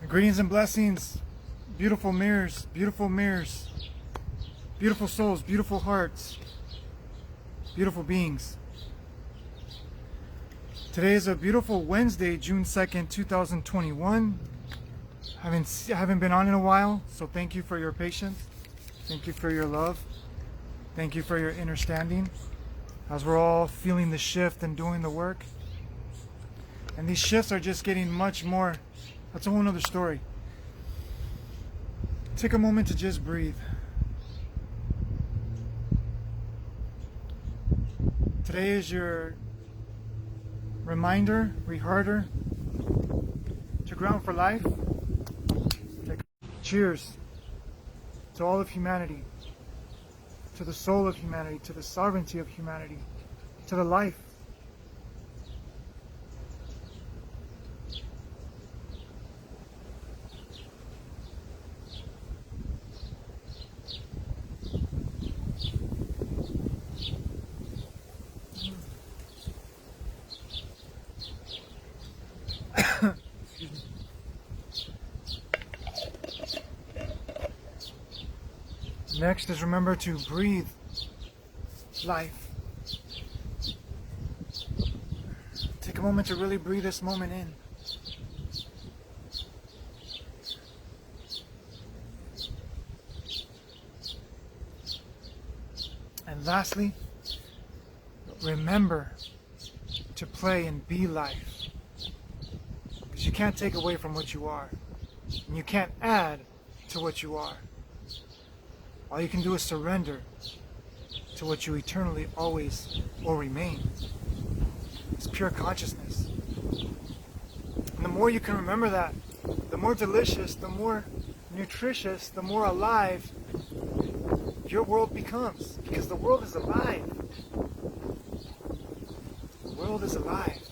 Greetings and blessings, beautiful mirrors, beautiful souls, beautiful hearts, beautiful beings. Today is a beautiful Wednesday, June 2nd, 2021. I haven't been on in a while, so thank you for your patience. Thank you for your love. Thank you for your understanding as we're all feeling the shift and doing the work. And these shifts are just getting much more. That's a whole other story. Take a moment to just breathe. Today is your reminder, reharder, to ground for life. Cheers to all of humanity, to the soul of humanity, to the sovereignty of humanity, to the life. Next is remember to breathe life. Take a moment to really breathe this moment in. And lastly, remember to play and be life. Because you can't take away from what you are. And you can't add to what you are. All you can do is surrender to what you eternally always will remain. It's pure consciousness. And the more you can remember that, the more delicious, the more nutritious, the more alive your world becomes. Because the world is alive. The world is alive.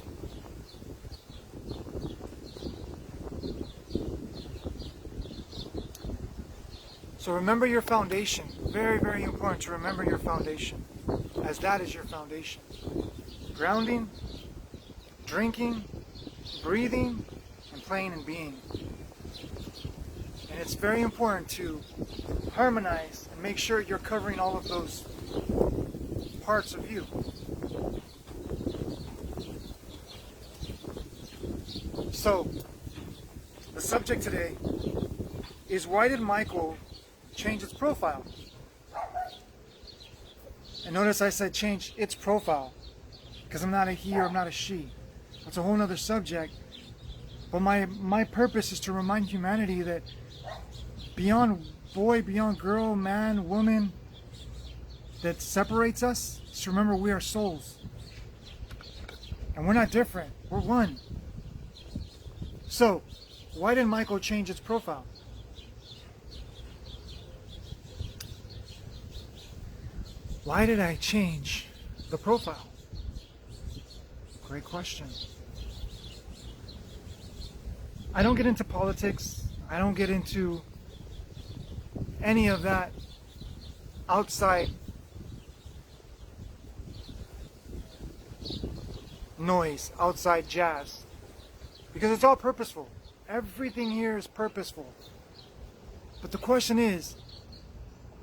So remember your foundation. Very, very important to remember your foundation, as that is your foundation. Grounding, drinking, breathing, and playing and being. And it's very important to harmonize and make sure you're covering all of those parts of you. So, the subject today is, why did Michael change its profile? And notice I said change its profile, because I'm not a he or I'm not a she. That's a whole other subject. But my purpose is to remind humanity that beyond boy, beyond girl, man, woman, that separates us, is to remember we are souls. And we're not different. We're one. So, why did Michael change its profile? Why did I change the profile? Great question. I don't get into politics. I don't get into any of that outside noise, outside jazz. Because it's all purposeful. Everything here is purposeful. But the question is,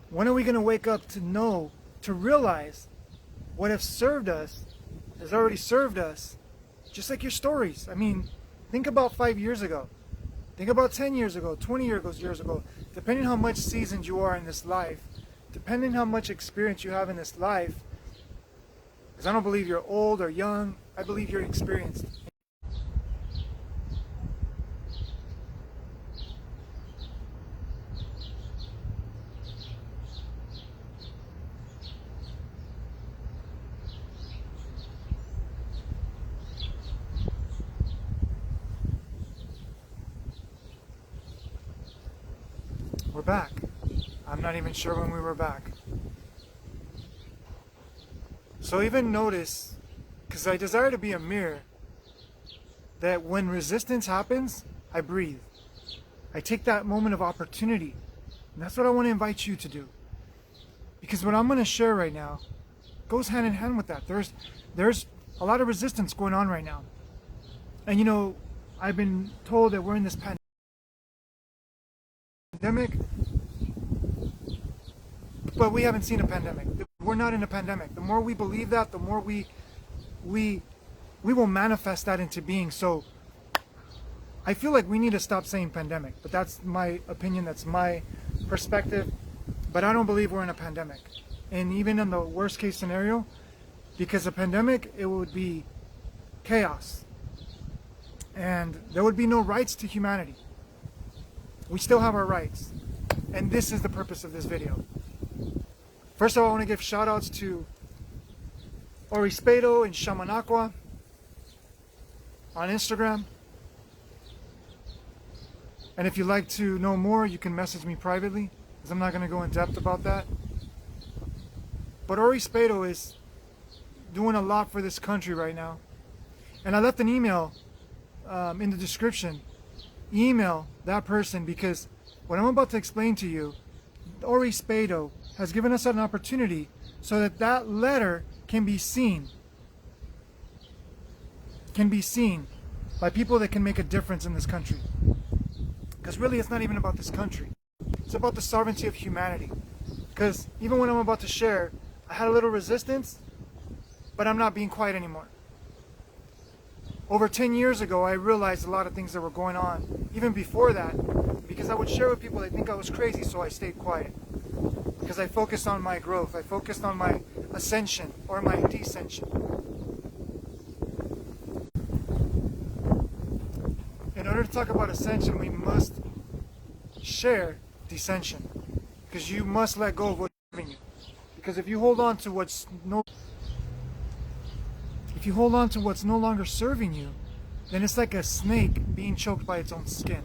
when are we going to wake up to know, to realize what has served us, has already served us, just like your stories. I mean, think about 5 years ago. Think about 10 years ago, 20 years ago. Depending how much seasoned you are in this life, depending how much experience you have in this life, because I don't believe you're old or young, I believe you're experienced. We're back. I'm not even sure when we were back. So even notice, because I desire to be a mirror, that when resistance happens, I breathe. I take that moment of opportunity. And that's what I want to invite you to do. Because what I'm going to share right now goes hand in hand with that. There's a lot of resistance going on right now. And you know, I've been told that we're in this pandemic. pandemic, but we haven't seen a pandemic. We're not in a pandemic. The more we believe that, the more we will manifest that into being. So I feel like we need to stop saying pandemic, but that's my opinion, that's my perspective. But I don't believe we're in a pandemic. And even in the worst case scenario, because a pandemic, it would be chaos. And there would be no rights to humanity. We still have our rights. And this is the purpose of this video. First of all, I want to give shout outs to Orispedo and Shamanakwa on Instagram. And if you'd like to know more, you can message me privately, because I'm not going to go in depth about that. But Orispedo is doing a lot for this country right now. And I left an email in the description. Email that person, because what I'm about to explain to you, Orispedo has given us an opportunity so that that letter can be seen. Can be seen by people that can make a difference in this country. Because really it's not even about this country. It's about the sovereignty of humanity. Because even when I'm about to share, I had a little resistance, but I'm not being quiet anymore. Over 10 years ago, I realized a lot of things that were going on. Even before that, because I would share with people, they think I was crazy, so I stayed quiet. Because I focused on my growth. I focused on my ascension or my descension. In order to talk about ascension, we must share descension. Because you must let go of what's serving you. Because if you hold on to what's no longer serving you, then it's like a snake being choked by its own skin.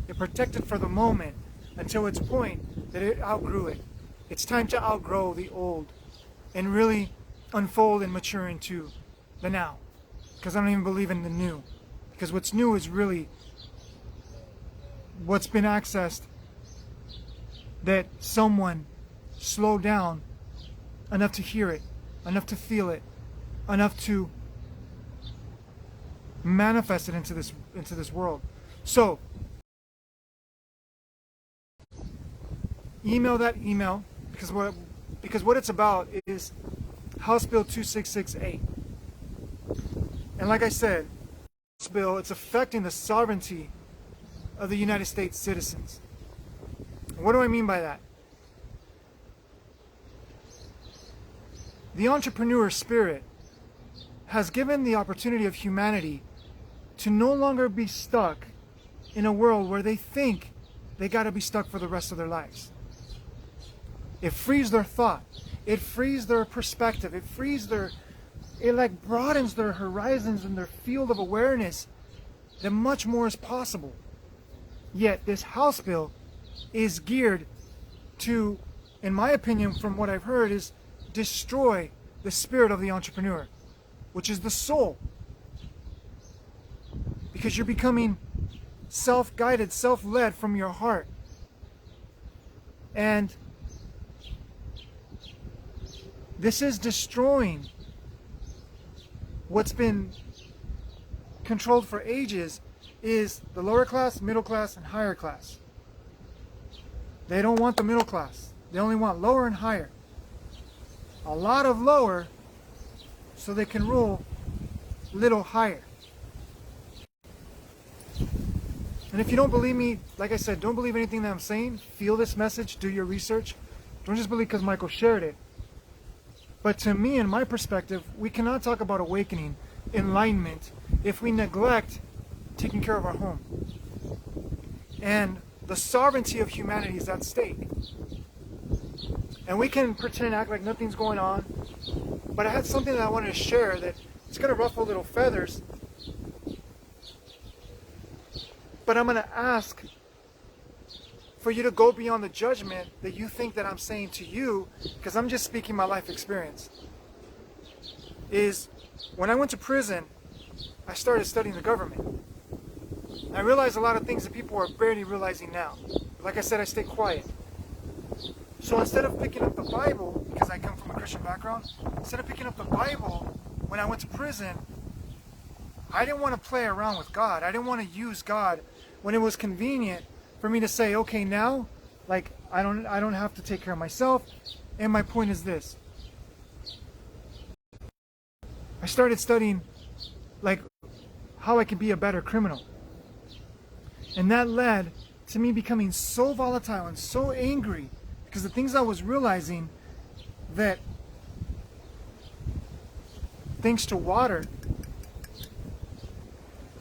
It protected for the moment until its point that it outgrew it. It's time to outgrow the old and really unfold and mature into the now. Because I don't even believe in the new. Because what's new is really what's been accessed that someone slowed down enough to hear it, enough to feel it, enough to manifest it into this world. So email that email, because what it's about is House Bill 2668. And like I said, this bill, it's affecting the sovereignty of the United States citizens. What do I mean by that? The entrepreneur spirit has given the opportunity of humanity to no longer be stuck in a world where they think they got to be stuck for the rest of their lives. It frees their thought. It frees their perspective. It like broadens their horizons and their field of awareness that much more is possible. Yet this House bill is geared to, in my opinion, from what I've heard, is destroy the spirit of the entrepreneur, which is the soul. Because you're becoming self-guided, self-led from your heart. And this is destroying what's been controlled for ages, is the lower class, middle class, and higher class. They don't want the middle class. They only want lower and higher. A lot of lower so they can rule little higher. And if you don't believe me, like I said, don't believe anything that I'm saying. Feel this message, do your research. Don't just believe because Michael shared it. But to me, in my perspective, we cannot talk about awakening, enlightenment, if we neglect taking care of our home. And the sovereignty of humanity is at stake. And we can pretend, act like nothing's going on. But I had something that I wanted to share that it's going to ruffle little feathers. But I'm going to ask for you to go beyond the judgment that you think that I'm saying to you, because I'm just speaking my life experience. Is when I went to prison, I started studying the government. I realized a lot of things that people are barely realizing now. Like I said, I stay quiet. So instead of picking up the Bible, because I come from a Christian background, instead of picking up the Bible when I went to prison, I didn't want to play around with God. I didn't want to use God when it was convenient for me to say, okay, now Like I don't have to take care of myself. And my point is this. I started studying like how I could be a better criminal. And that led to me becoming so volatile and so angry because the things I was realizing that thanks to water,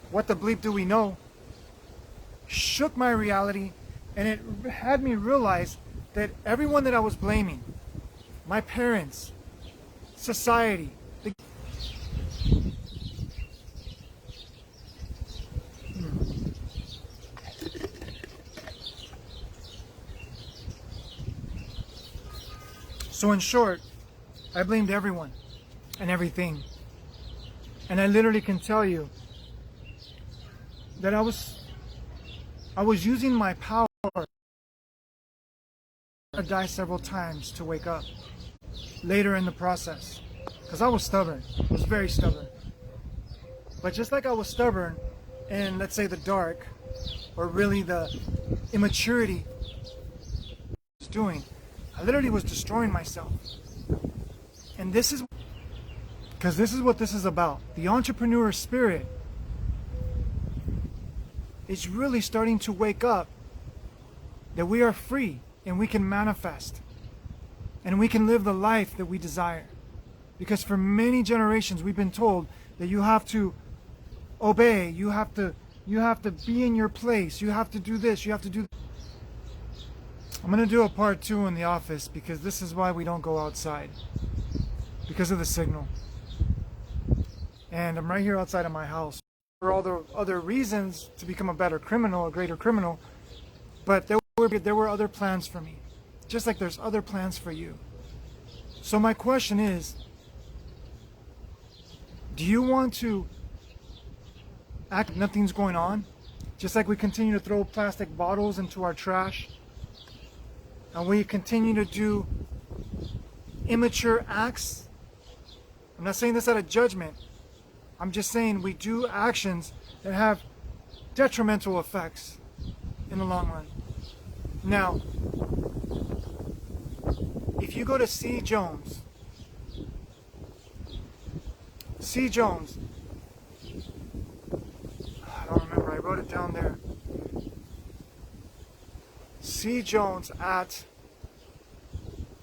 what the bleep do we know, shook my reality, and it had me realize that everyone that I was blaming, my parents, society, So in short, I blamed everyone and everything. And I literally can tell you that I was using my power to die several times to wake up later in the process. Because I was stubborn. I was very stubborn. But just like I was stubborn in, let's say, the dark, or really the immaturity I was doing, I literally was destroying myself. And this is because this is what this is about. The entrepreneur spirit is really starting to wake up that we are free and we can manifest and we can live the life that we desire. Because for many generations we've been told that you have to obey, you have to be in your place, you have to do this, you have to do that. I'm going to do a part 2 in the office because this is why we don't go outside. Because of the signal. And I'm right here outside of my house. For all the other reasons to become a better criminal, a greater criminal, but there were other plans for me. Just like there's other plans for you. So my question is, do you want to act like nothing's going on? Just like we continue to throw plastic bottles into our trash? And we continue to do immature acts? I'm not saying this out of judgment. I'm just saying we do actions that have detrimental effects in the long run. Now, if you go to C. Jones, I don't remember, I wrote it down there. C. Jones at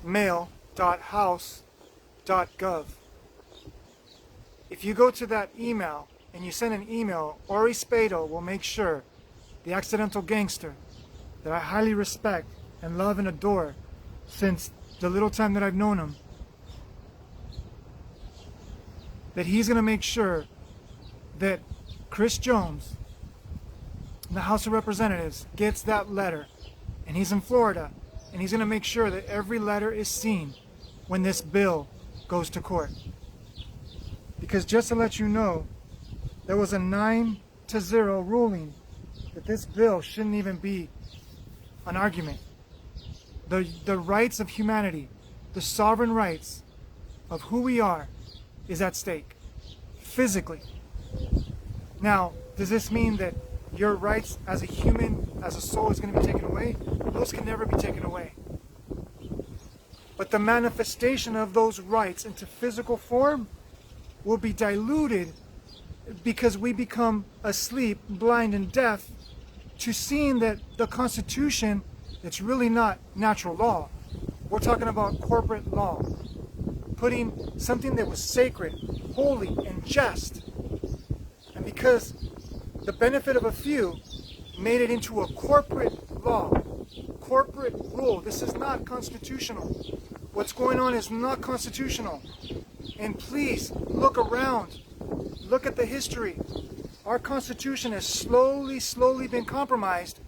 mail.house.gov. If you go to that email and you send an email, Ori Spado will make sure the accidental gangster that I highly respect and love and adore since the little time that I've known him, that he's going to make sure that Chris Jones, the House of Representatives, gets that letter. And he's in Florida, and he's going to make sure that every letter is seen when this bill goes to court. Because just to let you know, there was a 9-0 ruling that this bill shouldn't even be an argument. The rights of humanity, the sovereign rights of who we are is at stake, physically. Now, does this mean that your rights as a human, as a soul, is going to be taken away? Those can never be taken away. But the manifestation of those rights into physical form will be diluted because we become asleep, blind, and deaf to seeing that the Constitution, it's really not natural law. We're talking about corporate law. Putting something that was sacred, holy, and just. And because the benefit of a few made it into a corporate law, corporate rule. This is not constitutional. What's going on is not constitutional. And please look around. Look at the history. Our Constitution has slowly been compromised.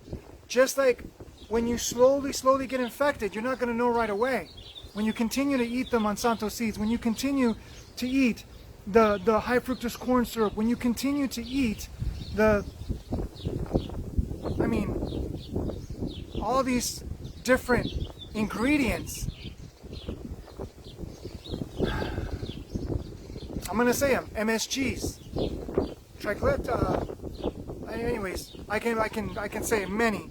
Just like when you slowly get infected, you're not going to know right away. When you continue to eat the Monsanto seeds, when you continue to eat the high fructose corn syrup, when you continue to eat all these different ingredients. I'm gonna say them. MSGs, anyways, I can say many.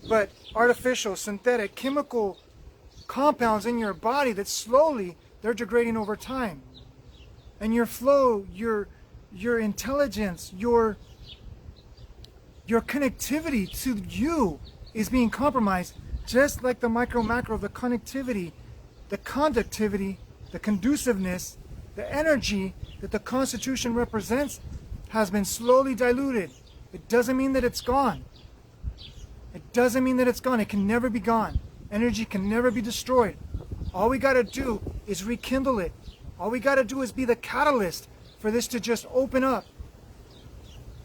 but artificial, synthetic, chemical compounds in your body that slowly they're degrading over time. And your flow, your intelligence, your connectivity to you is being compromised, just like the micro macro, the connectivity, the conductivity, the conduciveness, the energy that the Constitution represents has been slowly diluted. It doesn't mean that it's gone. It doesn't mean that it's gone. It can never be gone. Energy can never be destroyed. All we got to do is rekindle it. All we got to do is be the catalyst for this to just open up.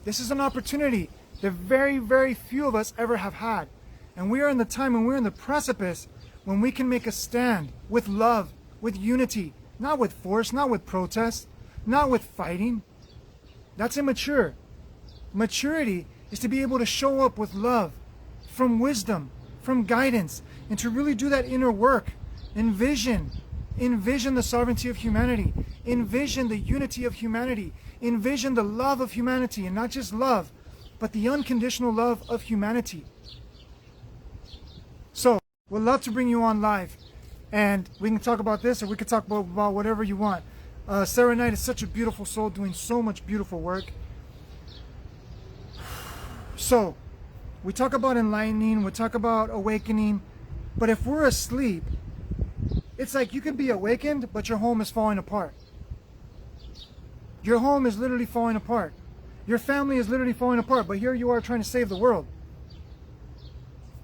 This is an opportunity that very, very few of us ever have had. And we are in the time and we're in the precipice when we can make a stand with love, with unity, not with force, not with protest, not with fighting. That's immature. Maturity is to be able to show up with love, from wisdom, from guidance, and to really do that inner work. Envision the sovereignty of humanity. Envision the unity of humanity. Envision the love of humanity, and not just love, but the unconditional love of humanity. So, we'd love to bring you on live, and we can talk about this, or we can talk about whatever you want. Sarah Knight is such a beautiful soul doing so much beautiful work. So, we talk about enlightening, we talk about awakening, but if we're asleep, it's like you can be awakened, but your home is falling apart. Your home is literally falling apart. Your family is literally falling apart, but here you are trying to save the world.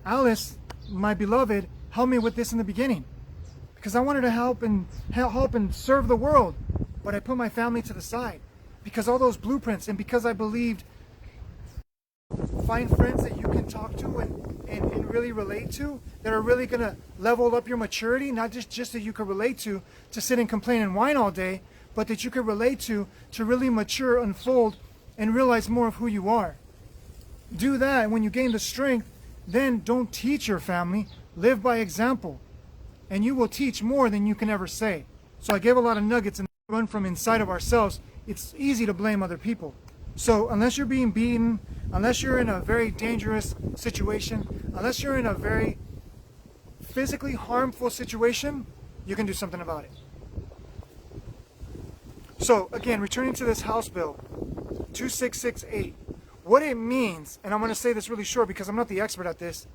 Alice, my beloved, helped me with this in the beginning because I wanted to help and serve the world, but I put my family to the side because all those blueprints, and because I believed find friends that you can talk to and really relate to, that are really going to level up your maturity, not just that you can relate to sit and complain and whine all day, but that you can relate to really mature, unfold, and realize more of who you are. Do that, and when you gain the strength, then don't teach your family, live by example, and you will teach more than you can ever say. So I gave a lot of nuggets, and run from inside of ourselves. It's easy to blame other people. So unless you're being beaten, unless you're in a very dangerous situation, unless you're in a very physically harmful situation, you can do something about it. So again, returning to this House Bill 2668, what it means, and I'm going to say this really short because I'm not the expert at this,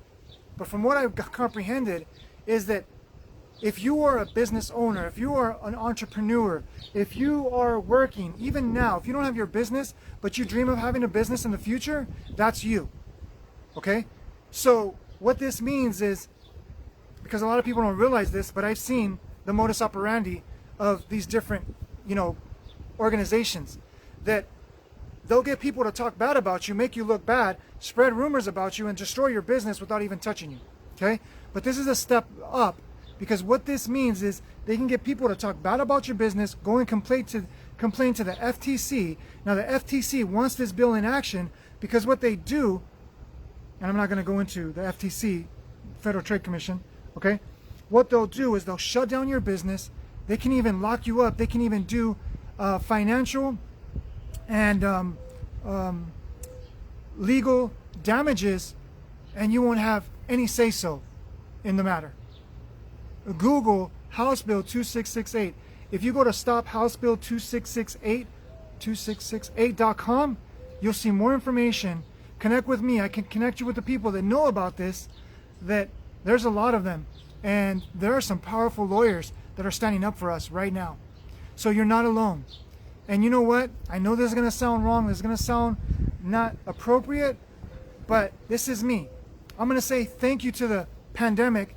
but from what I've comprehended is that if you are a business owner, if you are an entrepreneur, if you are working, even now, if you don't have your business, but you dream of having a business in the future, that's you. Okay? So what this means is, because a lot of people don't realize this, but I've seen the modus operandi of these different, organizations, that they'll get people to talk bad about you, make you look bad, spread rumors about you, and destroy your business without even touching you. Okay? But this is a step up. Because what this means is they can get people to talk bad about your business, go and complain to the FTC. Now the FTC wants this bill in action because what they do, and I'm not going to go into the FTC, Federal Trade Commission, okay? What they'll do is they'll shut down your business. They can even lock you up. They can even do financial and legal damages, and you won't have any say-so in the matter. Google House Bill 2668. If you go to stopHouseBill2668.com, you'll see more information. Connect with me. I can connect you with the people that know about this, that there's a lot of them. And there are some powerful lawyers that are standing up for us right now. So you're not alone. And you know what? I know this is going to sound wrong. This is going to sound not appropriate, but this is me. I'm going to say thank you to the pandemic,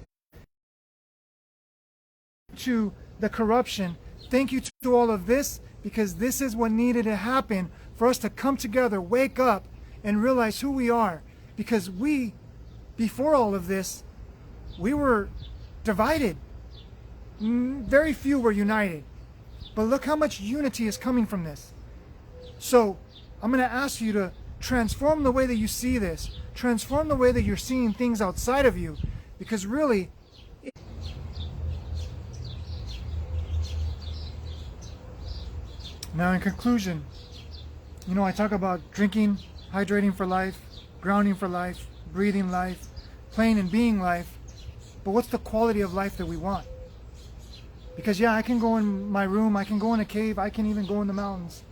to the corruption. Thank you to all of this, because this is what needed to happen for us to come together, wake up, and realize who we are. Because we, before all of this, we were divided. Very few were united. But look how much unity is coming from this. So I'm going to ask you to transform the way that you see this. Transform the way that you're seeing things outside of you. Because really, now in conclusion, I talk about drinking, hydrating for life, grounding for life, breathing life, playing and being life, but what's the quality of life that we want? Because yeah, I can go in my room, I can go in a cave, I can even go in the mountains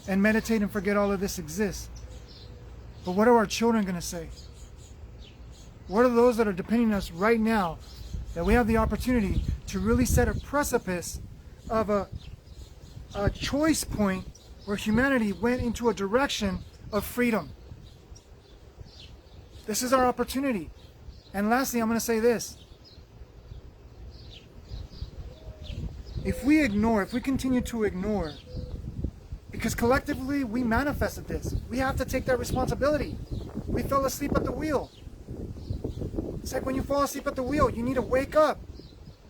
and meditate and forget all of this exists. But what are our children going to say? What are those that are depending on us right now, that we have the opportunity to really set a precipice of a choice point where humanity went into a direction of freedom? This is our opportunity. And lastly, I'm going to say this. If we continue to ignore, because collectively we manifested this, we have to take that responsibility. We fell asleep at the wheel. It's like when you fall asleep at the wheel, you need to wake up.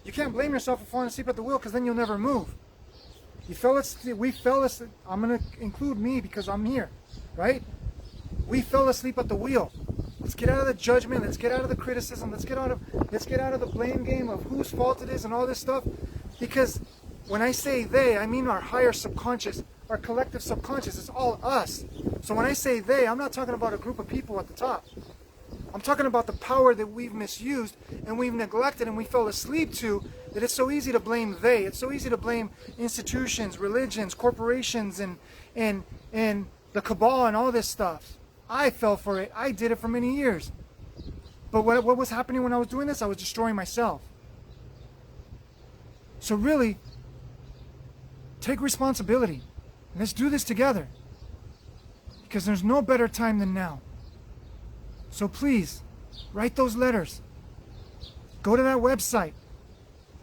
You can't blame yourself for falling asleep at the wheel because then you'll never move. We fell asleep. I'm going to include me because I'm here, right? We fell asleep at the wheel. Let's get out of the judgment. Let's get out of the criticism. Let's get out of the blame game of whose fault it is and all this stuff. Because when I say they, I mean our higher subconscious, our collective subconscious. It's all us. So when I say they, I'm not talking about a group of people at the top. I'm talking about the power that we've misused and we've neglected and we fell asleep to, that it's so easy to blame they. It's so easy to blame institutions, religions, corporations, and the cabal and all this stuff. I fell for it. I did it for many years. But what was happening when I was doing this? I was destroying myself. So really, take responsibility. And let's do this together. Because there's no better time than now. So please, write those letters. Go to that website.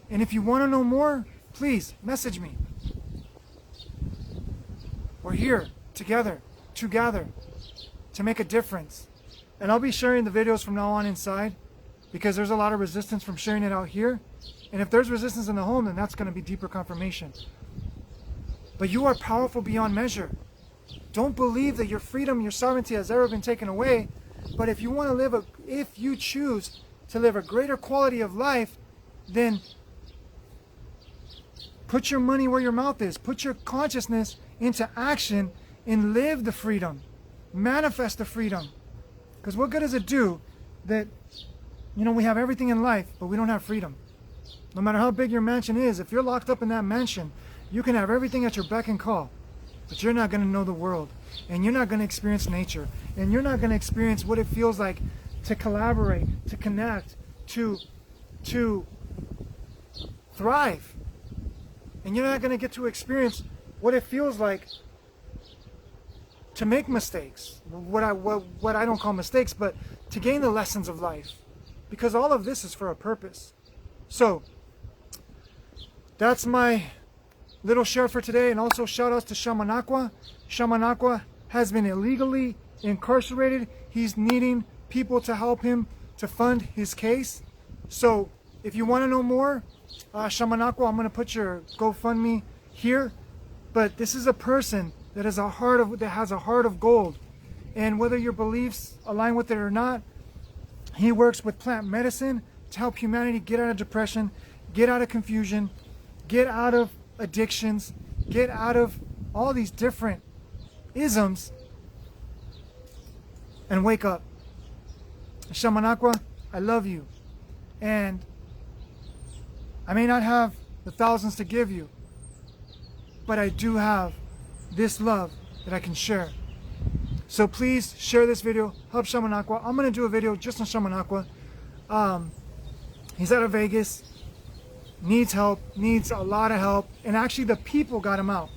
And if you want to know more, please message me. We're here together to gather, to make a difference. And I'll be sharing the videos from now on inside because there's a lot of resistance from sharing it out here. And if there's resistance in the home, then that's going to be deeper confirmation. But you are powerful beyond measure. Don't believe that your freedom, your sovereignty has ever been taken away. But if you want to if you choose to live a greater quality of life, then put your money where your mouth is. Put your consciousness into action and live the freedom. Manifest the freedom. Because what good does it do that, we have everything in life, but we don't have freedom? No matter how big your mansion is, if you're locked up in that mansion, you can have everything at your beck and call, but you're not going to know the world, and you're not going to experience nature, and you're not going to experience what it feels like to collaborate, to connect, to thrive. And you're not going to get to experience what it feels like to make mistakes, what I don't call mistakes, but to gain the lessons of life, because all of this is for a purpose. So that's my little share for today, and also shout outs to Shaman Aqua. Shaman Aqua has been illegally incarcerated. He's needing people to help him to fund his case. So if you want to know more, Shaman Aqua, I'm going to put your GoFundMe here. But this is a person that has a heart of gold, and whether your beliefs align with it or not, he works with plant medicine to help humanity get out of depression, get out of confusion, get out of addictions, get out of all these different isms, and wake up. Shaman Aqua, I love you, and I may not have the thousands to give you, but I do have this love that I can share. So please share this video, help Shaman Aqua. I'm going to do a video just on Shaman Aqua. He's out of Vegas, needs help, needs a lot of help, and actually the people got him out.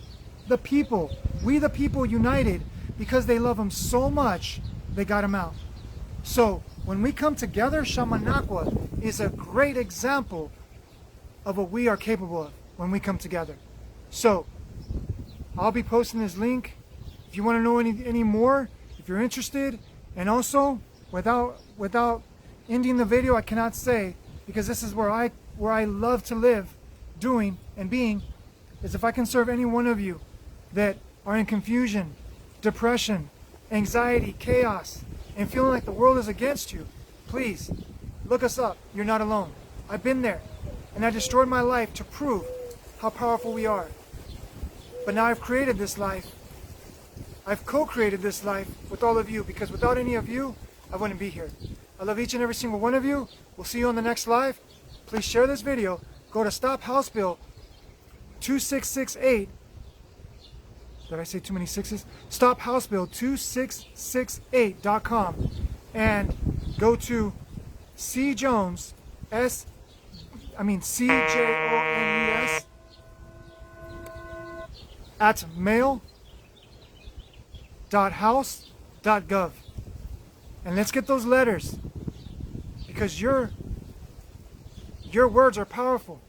The people, we the people united, because they love him so much, they got him out. So when we come together, Shaman Aqua is a great example of what we are capable of when we come together. So I'll be posting this link if you want to know any more, if you're interested. And also, without ending the video, I cannot say, because this is where I love to live, doing and being, is if I can serve any one of you that are in confusion, depression, anxiety, chaos, and feeling like the world is against you, please look us up. You're not alone. I've been there, and I destroyed my life to prove how powerful we are. But now I've created this life. I've co-created this life with all of you, because without any of you, I wouldn't be here. I love each and every single one of you. We'll see you on the next live. Please share this video. Go to Stop House Bill 2668. Did I say too many sixes? Stop House Bill 2668.com and go to C Jones CJONES at mail.house.gov, and let's get those letters, because your words are powerful.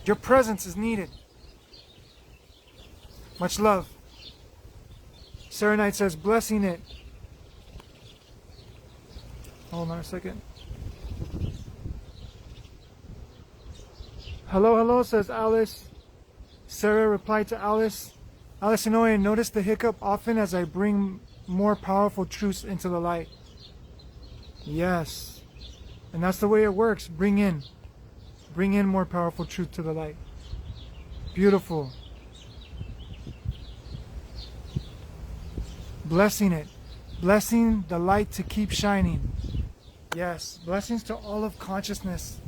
Your presence is needed. Much love. Sarah Knight says, blessing it. Hold on a second. Hello, hello, says Alice. Sarah replied to Alice. Alice, you know, I notice the hiccup often as I bring more powerful truths into the light. Yes. And that's the way it works. Bring in more powerful truth to the light. Beautiful. Blessing it. Blessing the light to keep shining. Yes. Blessings to all of consciousness.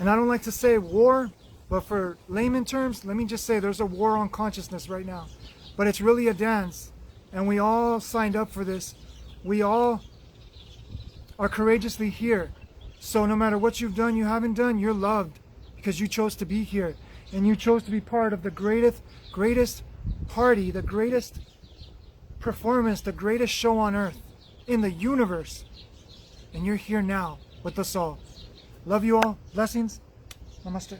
And I don't like to say war, but for layman terms, let me just say there's a war on consciousness right now. But it's really a dance. And we all signed up for this. We all are courageously here. So no matter what you've done, you haven't done, you're loved. Because you chose to be here. And you chose to be part of the greatest party, the greatest performance, the greatest show on earth, in the universe. And you're here now with us all. Love you all. Blessings. Namaste.